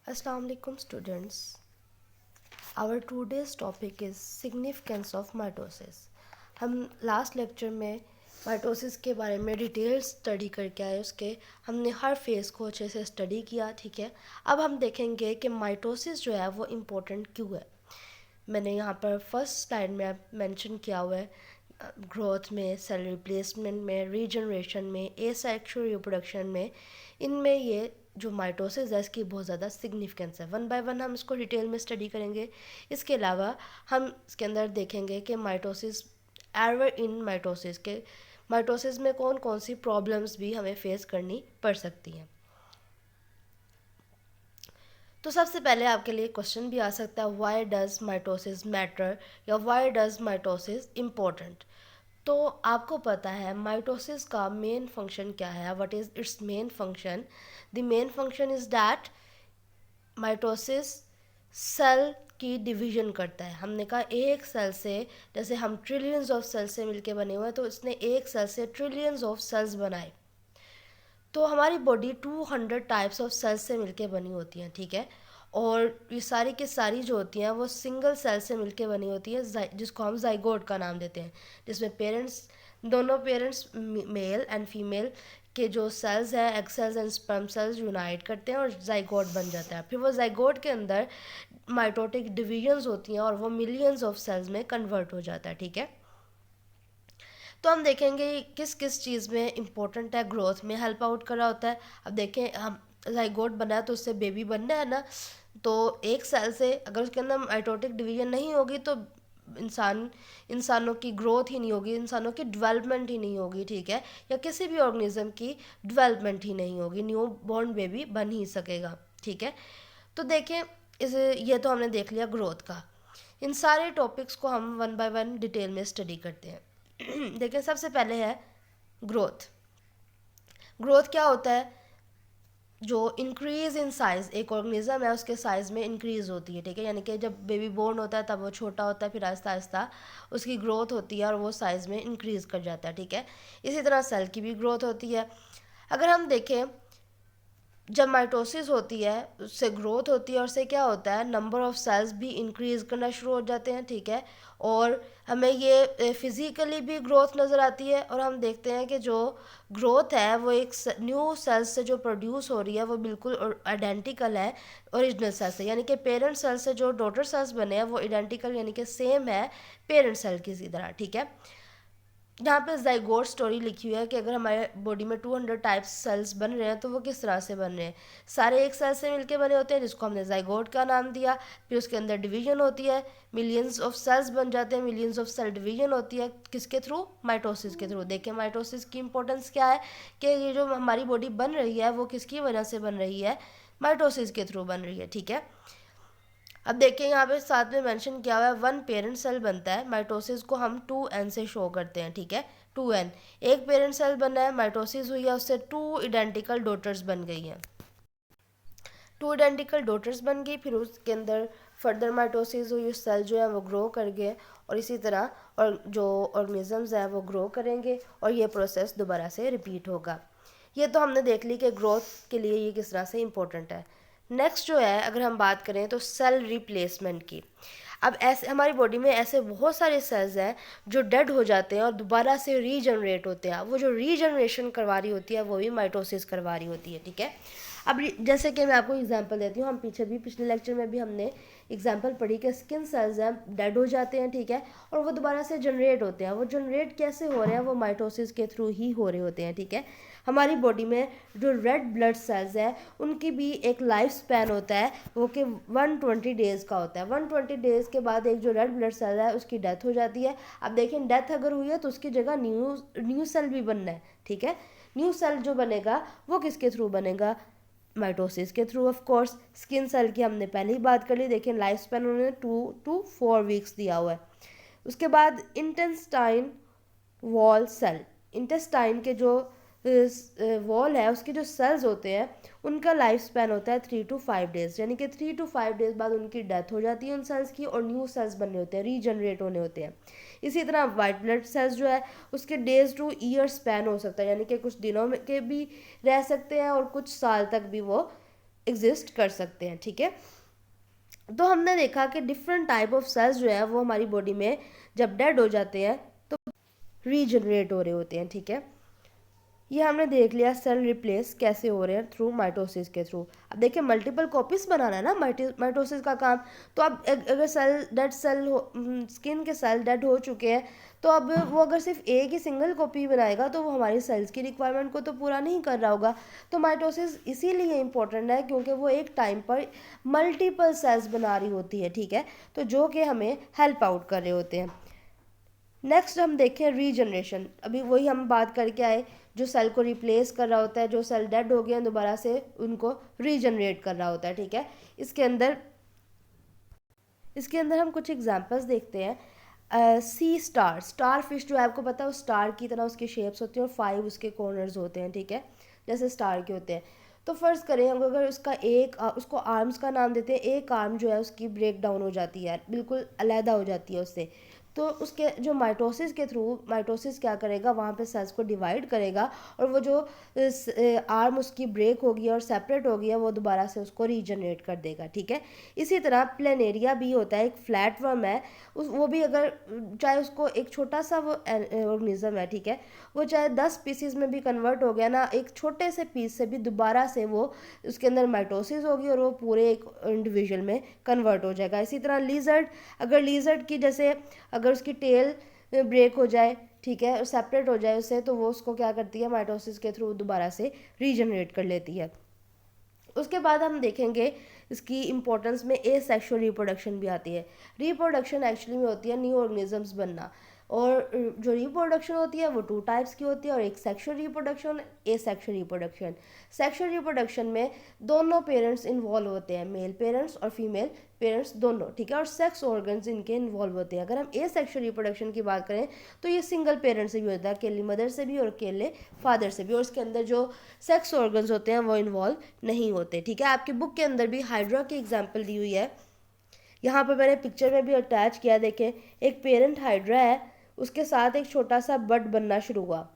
Assalamu alaikum students. Our today's topic is significance of mitosis. हम last lecture में mitosis के बारे में डिटेल स्टडी करके आए। उसके हमने हर फेज़ को अच्छे से स्टडी किया। ठीक है, अब हम देखेंगे कि माइटोसिस जो है वो इम्पोर्टेंट क्यों है। मैंने यहाँ पर फर्स्ट स्लाइड में मेंशन किया हुआ है ग्रोथ में, सेल रिप्लेसमेंट में, रीजनरेशन में, एसेक्सुअल रिप्रोडक्शन में। इनमें ये जो माइटोसिस है इसकी बहुत ज़्यादा सिग्निफिकेंस है। वन बाय वन हम इसको डिटेल में स्टडी करेंगे। इसके अलावा हम इसके अंदर देखेंगे कि माइटोसिस, एरर इन माइटोसिस में कौन कौन सी प्रॉब्लम्स भी हमें फेस करनी पड़ सकती हैं। तो सबसे पहले आपके लिए क्वेश्चन भी आ सकता है, व्हाई डज माइटोसिस मैटर या व्हाई डज माइटोसिस इम्पोर्टेंट। तो आपको पता है माइटोसिस का मेन फंक्शन क्या है, what is its main function. The main function is that mitosis cell की डिवीजन करता है। हमने कहा एक सेल से, जैसे हम ट्रिलियंस ऑफ सेल से मिलके बने हुए हैं, तो इसने एक सेल से ट्रिलियंस ऑफ सेल्स बनाए। तो हमारी बॉडी 200 टाइप्स ऑफ सेल्स से मिलके बनी होती हैं। ठीक है, और ये सारी की सारी जो होती हैं वो सिंगल सेल से मिलके बनी होती है, जिसको हम जाइगोट का नाम देते हैं, जिसमें दोनों पेरेंट्स मेल एंड फीमेल के जो सेल्स हैं, egg cells and sperm cells unite करते हैं और जाइगोट बन जाता है। फिर वो जाइगोट के अंदर माइटोटिक डिवीजन्स होती हैं और वो मिलियंस ऑफ सेल्स में कन्वर्ट हो जाता है। ठीक है, तो हम देखेंगे किस किस चीज़ में इम्पोर्टेंट है, ग्रोथ में हेल्प आउट कर रहा होता है। अब देखें, हम जाइगोट बना है तो उससे बेबी बनना है ना, तो एक सेल से अगर उसके अंदर माइटोटिक डिवीजन नहीं होगी तो इंसानों की ग्रोथ ही नहीं होगी, इंसानों की डेवलपमेंट ही नहीं होगी। ठीक है, या किसी भी ऑर्गेनिज्म की डेवलपमेंट ही नहीं होगी, न्यू बॉर्न बेबी बन ही सकेगा। ठीक है, तो देखें ये तो हमने देख लिया ग्रोथ का। इन सारे टॉपिक्स को हम वन बाय वन डिटेल में स्टडी करते हैं। देखिए, सबसे पहले है ग्रोथ। ग्रोथ क्या होता है? जो इंक्रीज इन साइज़, एक ऑर्गेनिज्म है उसके साइज़ में इंक्रीज़ होती है। ठीक है, यानी कि जब बेबी बोर्न होता है तब वो छोटा होता है, फिर आहिस्ता आहिस्ता उसकी ग्रोथ होती है और वो साइज़ में इंक्रीज़ कर जाता है। ठीक है, इसी तरह सेल की भी ग्रोथ होती है। अगर हम देखें, जब माइटोसिस होती है उससे ग्रोथ होती है और उससे क्या होता है, नंबर ऑफ सेल्स भी इंक्रीज करना शुरू हो जाते हैं। ठीक है, और हमें ये फिज़िकली भी ग्रोथ नज़र आती है और हम देखते हैं कि जो ग्रोथ है वो एक न्यू सेल्स से जो प्रोड्यूस हो रही है वो बिल्कुल आइडेंटिकल है ओरिजिनल सेल से, यानी कि पेरेंट सेल से जो डॉटर सेल्स बने हैं वो आइडेंटिकल यानी कि सेम है पेरेंट सेल की तरह। ठीक है, यहाँ पे जाइगोट स्टोरी लिखी हुई है कि अगर हमारे बॉडी में 200 टाइप्स सेल्स बन रहे हैं तो वो किस तरह से बन रहे हैं। सारे एक सेल से मिलके बने होते हैं जिसको हमने जाइगोट का नाम दिया। फिर उसके अंदर डिवीजन होती है, मिलियंस ऑफ सेल्स बन जाते हैं, मिलियंस ऑफ सेल डिवीजन होती है किसके थ्रू? माइटोसिस के थ्रू। देखिए माइटोसिस की इंपॉर्टेंस क्या है कि ये जो हमारी बॉडी बन रही है वो किसकी वजह से बन रही है? माइटोसिस के थ्रू बन रही है। ठीक है, अब देखिए यहाँ पे साथ में मेंशन किया हुआ है वन पेरेंट सेल बनता है। माइटोसिस को हम 2n से शो करते हैं। ठीक है, 2n, एक पेरेंट सेल बना है, माइटोसिस हुई है, उससे 2 आइडेंटिकल डॉटर्स बन गई हैं। 2 आइडेंटिकल डॉटर्स बन गई, फिर उसके अंदर फर्दर माइटोसिस हुई, सेल जो है वो ग्रो कर गए और इसी तरह और जो ऑर्गेनिजम्स हैं वो ग्रो करेंगे और ये प्रोसेस दोबारा से रिपीट होगा। ये तो हमने देख ली कि ग्रोथ के लिए ये किस तरह से इम्पोर्टेंट है। नेक्स्ट जो है, अगर हम बात करें तो सेल रिप्लेसमेंट की। अब ऐसे हमारी बॉडी में ऐसे बहुत सारे सेल्स हैं जो डेड हो जाते हैं और दोबारा से रीजनरेट होते हैं। वो जो रीजनरेशन करवा रही होती है वो भी माइटोसिस करवा रही होती है। ठीक है, अब जैसे कि मैं आपको एग्जांपल देती हूँ, हम पिछले लेक्चर में भी हमने एग्जांपल पढ़ी कि स्किन सेल्स हैं डेड हो जाते हैं। ठीक है, और वो दोबारा से जनरेट होते हैं। वो जनरेट कैसे हो रहे हैं? वो माइटोसिस के थ्रू ही हो रहे होते हैं। ठीक है, हमारी बॉडी में जो रेड ब्लड सेल्स हैं उनकी भी एक लाइफ स्पैन होता है, वो कि 120 डेज़ का होता है। 120 डेज़ के बाद एक जो रेड ब्लड सेल है उसकी डेथ हो जाती है। अब देखें, डेथ अगर हुई है तो उसकी जगह न्यू सेल भी बनना है। ठीक है, न्यू सेल जो बनेगा वो किसके थ्रू बनेगा? माइटोसिस के through. Of course skin cell की हमने पहले ही बात कर ली। देखिए लाइफ स्पैन उन्होंने 2 to 4 वीक्स दिया हुआ है। उसके बाद इंटेस्टाइन वॉल सेल, इंटेस्टाइन के जो वॉल है उसके जो सेल्स होते हैं उनका लाइफ स्पैन होता है 3 to 5 डेज, यानी कि 3 to 5 डेज बाद उनकी डेथ हो जाती है उन सेल्स की और न्यू सेल्स बनने होते हैं, रीजनरेट होने होते हैं। इसी तरह वाइट ब्लड सेल्स जो है उसके डेज टू ईयर स्पैन हो सकता है, यानी कि कुछ दिनों में के भी रह सकते हैं और कुछ साल तक भी वो एग्जिस्ट कर सकते हैं, ठीक है। तो हमने देखा कि डिफरेंट टाइप ऑफ सेल्स जो है वो हमारी बॉडी में जब डेड हो जाते हैं तो रीजनरेट हो रहे होते हैं, ठीक है। ये हमने देख लिया सेल रिप्लेस कैसे हो रहे हैं थ्रू माइटोसिस के थ्रू। अब देखिए मल्टीपल कॉपीज बनाना है ना माइटोसिस का काम। तो अब अगर सेल डेड सेल हो, स्किन के सेल डेड हो चुके हैं, तो अब वो अगर सिर्फ एक ही सिंगल कॉपी बनाएगा तो वो हमारी सेल्स की रिक्वायरमेंट को तो पूरा नहीं कर रहा होगा। तो माइटोसिस इसीलिए इम्पोर्टेंट है क्योंकि वो एक टाइम पर मल्टीपल सेल्स बना रही होती है, ठीक है, तो जो कि हमें हेल्प आउट कर रहे होते हैं। नेक्स्ट हम देखें रीजनरेशन। अभी वही हम बात करके आए, जो सेल को रिप्लेस कर रहा होता है, जो सेल डेड हो गए हैं दोबारा से उनको रीजनरेट कर रहा होता है, ठीक है। इसके अंदर हम कुछ एग्जांपल्स देखते हैं। सी स्टार, स्टार फिश जो है आपको पता है वो स्टार की तरह उसकी शेप्स होती हैं और 5 उसके कॉर्नर्स होते हैं, ठीक है, जैसे स्टार के होते हैं। तो फर्ज करें हम अगर उसको आर्म्स का नाम देते हैं, एक आर्म जो है उसकी ब्रेक डाउन हो जाती है, बिल्कुल अलहदा हो जाती है उससे। तो उसके जो माइटोसिस के थ्रू माइटोसिस क्या करेगा, वहाँ पे सेल्स को डिवाइड करेगा और वो जो आर्म उसकी ब्रेक होगी और सेपरेट होगी है वो दोबारा से उसको रीजनरेट कर देगा, ठीक है। इसी तरह प्लेनेरिया भी होता है, एक फ्लैट वर्म है, वो भी अगर चाहे उसको एक छोटा सा वो ऑर्गेनिज्म है, ठीक है, वो चाहे 10 पीसीज में भी कन्वर्ट हो गया ना, एक छोटे से पीस से भी दोबारा से वो उसके अंदर माइटोसिस होगी और वो पूरे एक इंडिविजुअल में कन्वर्ट हो जाएगा। इसी तरह लीजर्ड, अगर लीजर्ड की जैसे अगर उसकी टेल ब्रेक हो जाए, ठीक है, और सेपरेट हो जाए उससे, तो वो उसको क्या करती है माइटोसिस के थ्रू दोबारा से रीजनरेट कर लेती है। उसके बाद हम देखेंगे इसकी इंपॉर्टेंस में ए सेक्शुअल रिप्रोडक्शन भी आती है। रिप्रोडक्शन एक्चुअली में होती है न्यू ऑर्गेनिजम्स बनना, और जो रिप्रोडक्शन होती है वो 2 टाइप्स की होती है, और एक सेक्शुअल रिप्रोडक्शन, ए सेक्शुअल रिप्रोडक्शन। सेक्शुअल रिप्रोडक्शन में दोनों पेरेंट्स इन्वॉल्व होते हैं, मेल पेरेंट्स और फीमेल पेरेंट्स दोनों, ठीक है, और सेक्स ऑर्गन्स इनके इन्वॉल्व होते हैं। अगर हम ए सेक्शुअल रिप्रोडक्शन की बात करें तो ये सिंगल पेरेंट से भी होता है, अकेली मदर से भी और अकेले फादर से भी, और इसके अंदर जो सेक्स ऑर्गन्स होते हैं वो इन्वॉल्व नहीं होते, ठीक है। आपकी बुक के अंदर भी हाइड्रा की एग्जाम्पल दी हुई है, यहाँ पर मैंने पिक्चर में भी अटैच किया, देखें एक पेरेंट हाइड्रा है, उसके साथ एक छोटा सा बड बनना शुरू हुआ।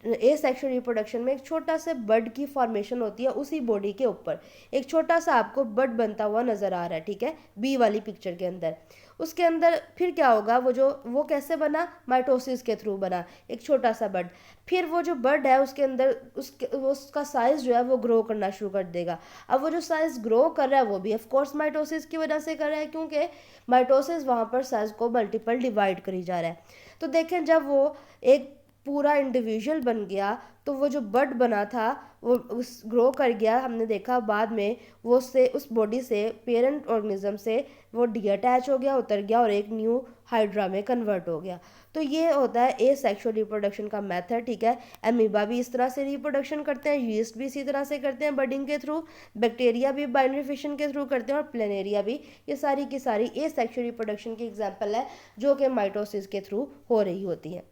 ए सेक्शुअल रिप्रोडक्शन में एक छोटा सा बड की फॉर्मेशन होती है, उसी बॉडी के ऊपर एक छोटा सा आपको बड बनता हुआ नजर आ रहा है, ठीक है, बी वाली पिक्चर के अंदर। उसके अंदर फिर क्या होगा, वो कैसे बना, माइटोसिस के थ्रू बना, एक छोटा सा बड। फिर वो जो बड है उसके अंदर उसका साइज जो है वो ग्रो करना शुरू कर देगा। अब वो जो साइज ग्रो कर रहा है वो भी ऑफ कोर्स माइटोसिस की वजह से कर रहा है, क्योंकि माइटोसिस वहाँ पर साइज को मल्टीपल डिवाइड करी जा रहा है। तो देखें जब वो एक पूरा इंडिविजुअल बन गया तो वो जो बड बना था वो उस ग्रो कर गया, हमने देखा बाद में वो से उस बॉडी से पेरेंट ऑर्गेनिज्म से वो डीअटैच हो गया, उतर गया और एक न्यू हाइड्रा में कन्वर्ट हो गया। तो ये होता है ए सेक्शुअल रिप्रोडक्शन का मेथड, ठीक है। एमीबा भी इस तरह से रिप्रोडक्शन करते हैं, यीस्ट भी इसी तरह से करते हैं बडिंग के थ्रू, बैक्टीरिया भी बाइनरी फिशन के थ्रू करते हैं, और प्लेनेरिया भी। ये सारी की सारी ए सेक्शुअल रिप्रोडक्शन की एग्जाम्पल है जो कि माइटोसिस के थ्रू हो रही होती है।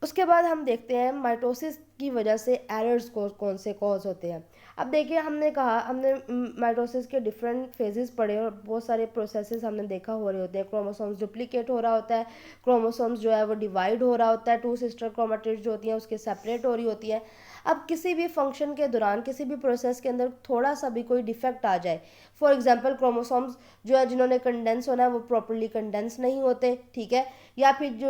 उसके बाद हम देखते हैं माइटोसिस की वजह से एरर्स कौन से कॉज होते हैं। अब देखिए हमने माइटोसिस के डिफरेंट फेजेस पढ़े और बहुत सारे प्रोसेसेस हमने देखा हो रहे होते हैं। क्रोमोसोम्स डुप्लीकेट हो रहा होता है, क्रोमोसोम्स जो है वो डिवाइड हो रहा होता है, 2 सिस्टर क्रोमेटिड्स जो होती हैं उसके सेपरेट हो रही होती है। अब किसी भी फंक्शन के दौरान किसी भी प्रोसेस के अंदर थोड़ा सा भी कोई डिफेक्ट आ जाए, फॉर एग्जांपल क्रोमोसोम्स जो है जिन्होंने कंडेंस होना है वो प्रॉपरली कंडेंस नहीं होते, ठीक है, या फिर जो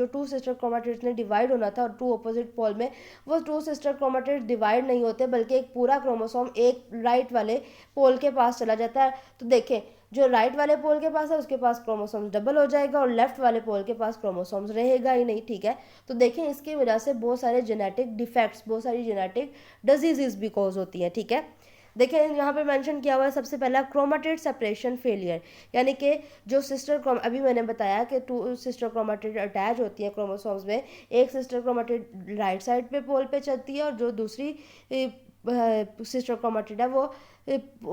2 सिस्टर क्रोमेटिड्स ने डिवाइड होना था और 2 अपोजिट पोल में, वो 2 सिस्टर क्रोमेटिड्स डिवाइड नहीं होते बल्कि एक पूरा क्रोमोसोम एक राइट वाले पोल के पास चला जाता है। तो देखें जो राइट वाले पोल के पास है उसके पास क्रोमोसोम्स डबल हो जाएगा और लेफ्ट वाले पोल के पास क्रोमोसोम्स रहेगा ही नहीं, ठीक है। तो देखें इसकी वजह से बहुत सारे जेनेटिक डिफेक्ट्स, बहुत सारी जेनेटिक डिजीजेस भी कॉज होती हैं, ठीक है। देखें यहाँ पे मेंशन किया हुआ है सबसे पहला क्रोमेटिड सेपरेशन फेलियर, यानी कि जो अभी मैंने बताया कि 2 सिस्टर क्रोमेटिड अटैच होती हैं क्रोमोसोम्स में, एक सिस्टर क्रोमेटिड राइट साइड पे पोल पे चलती है और जो दूसरी सिस्टर क्रोमेटिड है वो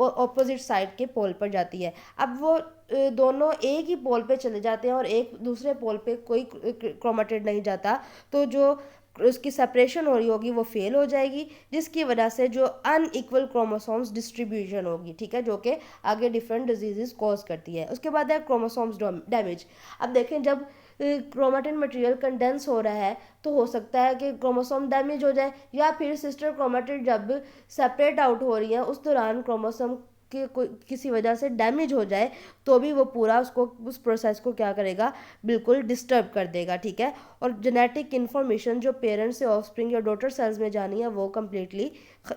ऑपोजिट साइड के पोल पर जाती है। अब वो दोनों एक ही पोल पे चले जाते हैं और एक दूसरे पोल पे कोई क्रोमेटिड नहीं जाता, तो जो उसकी सेपरेशन हो रही होगी वो फेल हो जाएगी, जिसकी वजह से जो अनइक्वल क्रोमोसोम्स डिस्ट्रीब्यूशन होगी, ठीक है, जो कि आगे डिफरेंट डिजीजेस कॉज करती है। उसके बाद है क्रोमोसोम्स डैमेज। अब देखें जब क्रोमेटिन मटेरियल कंडेंस हो रहा है तो हो सकता है कि क्रोमोसोम डैमेज हो जाए, या फिर सिस्टर क्रोमेटिड जब सेपरेट आउट हो रही है उस दौरान क्रोमोसोम के किसी वजह से डैमेज हो जाए तो भी वो पूरा उसको उस प्रोसेस को क्या करेगा, बिल्कुल डिस्टर्ब कर देगा, ठीक है। और जेनेटिक इन्फॉर्मेशन जो पेरेंट्स से ऑफस्प्रिंग या डॉटर सेल्स में जानी है वो कम्प्लीटली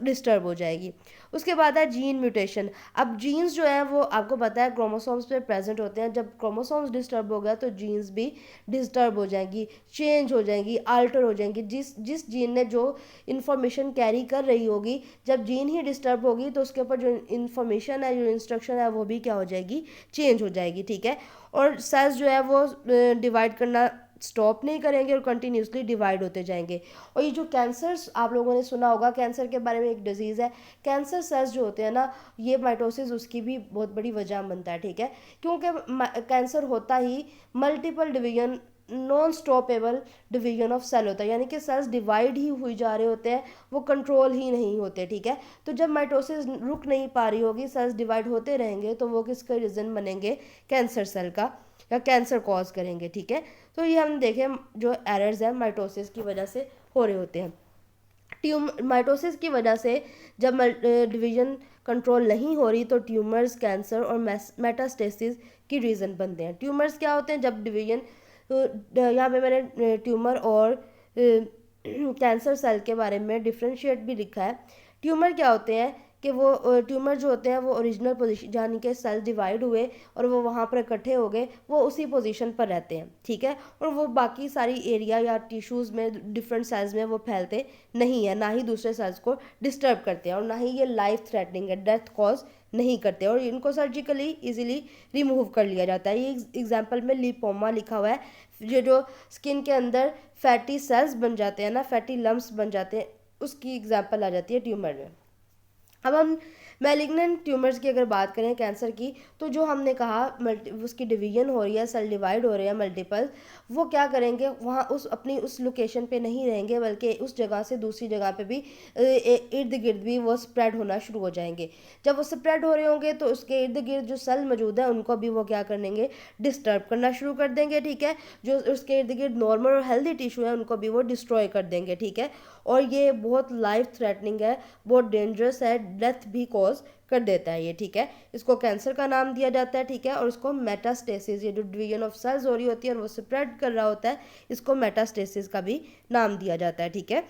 डिस्टर्ब हो जाएगी। उसके बाद है जीन म्यूटेशन। अब जीन्स जो है वो आपको पता है क्रोमोसोम्स पे प्रेजेंट होते हैं, जब क्रोमोसोम्स डिस्टर्ब हो गया तो जीन्स भी डिस्टर्ब हो जाएंगी, चेंज हो जाएंगी, आल्टर हो जाएंगी। जिस जिस जीन ने जो इन्फॉर्मेशन कैरी कर रही होगी, जब जीन ही डिस्टर्ब होगी तो उसके ऊपर जो इन्फॉर्मेशन है, जो इंस्ट्रक्शन है, वो भी क्या हो जाएगी, चेंज हो जाएगी, ठीक है। और सेल्स जो है वो डिवाइड करना स्टॉप नहीं करेंगे और कंटिन्यूसली डिवाइड होते जाएंगे। और ये जो कैंसर्स आप लोगों ने सुना होगा, कैंसर के बारे में एक डिजीज़ है, कैंसर सेल्स जो होते हैं ना, ये माइटोसिस उसकी भी बहुत बड़ी वजह बनता है, ठीक है। क्योंकि कैंसर होता ही multiple division, non stoppable division of cell होता है, यानी कि सेल्स डिवाइड ही हुई जा रहे होते हैं, वो कंट्रोल ही नहीं होते, ठीक है। तो जब माइटोसिस रुक नहीं पा रही होगी, सेल्स डिवाइड होते रहेंगे, तो वो किसका रीज़न बनेंगे, कैंसर सेल का, या कैंसर कॉज करेंगे, ठीक है। तो ये हम देखें जो एरर्स हैं माइटोसिस की वजह से हो रहे होते हैं। माइटोसिस की वजह से जब डिवीजन कंट्रोल नहीं हो रही तो ट्यूमर्स, कैंसर और मेटास्टेसिस की रीज़न बनते हैं। ट्यूमर्स क्या होते हैं, जब डिवीजन, यहाँ पे मैंने ट्यूमर और कैंसर सेल के बारे में डिफ्रेंशिएट भी लिखा है। ट्यूमर क्या होते हैं कि वो ट्यूमर जो होते हैं वो ओरिजिनल पोजीशन, यानी कि सेल डिवाइड हुए और वो वहाँ पर इकट्ठे हो गए, वो उसी पोजीशन पर रहते हैं, ठीक है। और वो बाकी सारी एरिया या टिश्यूज़ में, डिफरेंट सेल्स में वो फैलते नहीं है, ना ही दूसरे सेल्स को डिस्टर्ब करते हैं, और ना ही ये लाइफ थ्रेटनिंग है, डेथ कॉज नहीं करते, और इनको सर्जिकली इजीली रिमूव कर लिया जाता है। ये एग्जांपल में लिपोमा लिखा हुआ है, ये जो स्किन के अंदर फैटी सेल्स बन जाते हैं ना, फैटी लम्प्स बन जाते हैं, उसकी एग्जांपल आ जाती है ट्यूमर में। अब हम मैलिग्नेंट ट्यूमर्स की अगर बात करें कैंसर की, तो जो हमने कहा उसकी डिवीजन हो रही है, सेल डिवाइड हो रहे हैं मल्टीपल, वो क्या करेंगे, वहाँ उस अपनी उस लोकेशन पे नहीं रहेंगे, बल्कि उस जगह से दूसरी जगह पे भी इर्द गिर्द भी वो स्प्रेड होना शुरू हो जाएंगे। जब वो स्प्रेड हो रहे होंगे तो उसके इर्द गिर्द जो सेल मौजूद है उनको भी वो क्या करेंगे, डिस्टर्ब करना शुरू कर देंगे, ठीक है। जो उसके इर्द गिर्द नॉर्मल और हेल्दी टिश्यू है उनको भी वो डिस्ट्रॉय कर देंगे, ठीक है। और ये बहुत लाइफ थ्रेटनिंग है, बहुत डेंजरस है, डेथ भी कॉज कर देता है ये, ठीक है। इसको कैंसर का नाम दिया जाता है, ठीक है। और इसको मेटास्टेसिस, ये जो डिवीजन ऑफ सेल्स हो रही होती है और वो स्प्रेड कर रहा होता है, इसको मेटास्टेसिस का भी नाम दिया जाता है, ठीक है।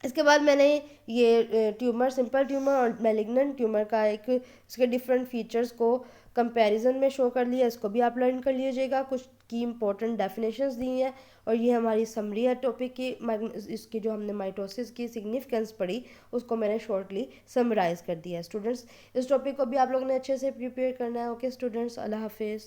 इसके बाद मैंने ये ट्यूमर, सिंपल ट्यूमर और मैलिग्नेंट ट्यूमर का एक उसके डिफरेंट फीचर्स को कंपैरिजन में शो कर लिया, इसको भी आप लर्न कर लीजिएगा। कुछ की इंपॉर्टेंट डेफिनेशंस दी हैं, और ये हमारी समरी है टॉपिक की। इसकी जो हमने माइटोसिस की सिग्निफिकेंस पढ़ी उसको मैंने शॉर्टली समराइज़ कर दिया है। स्टूडेंट्स, इस टॉपिक को भी आप लोगों ने अच्छे से प्रिपेयर करना है। ओके स्टूडेंट्स, अल्लाह हाफिज़।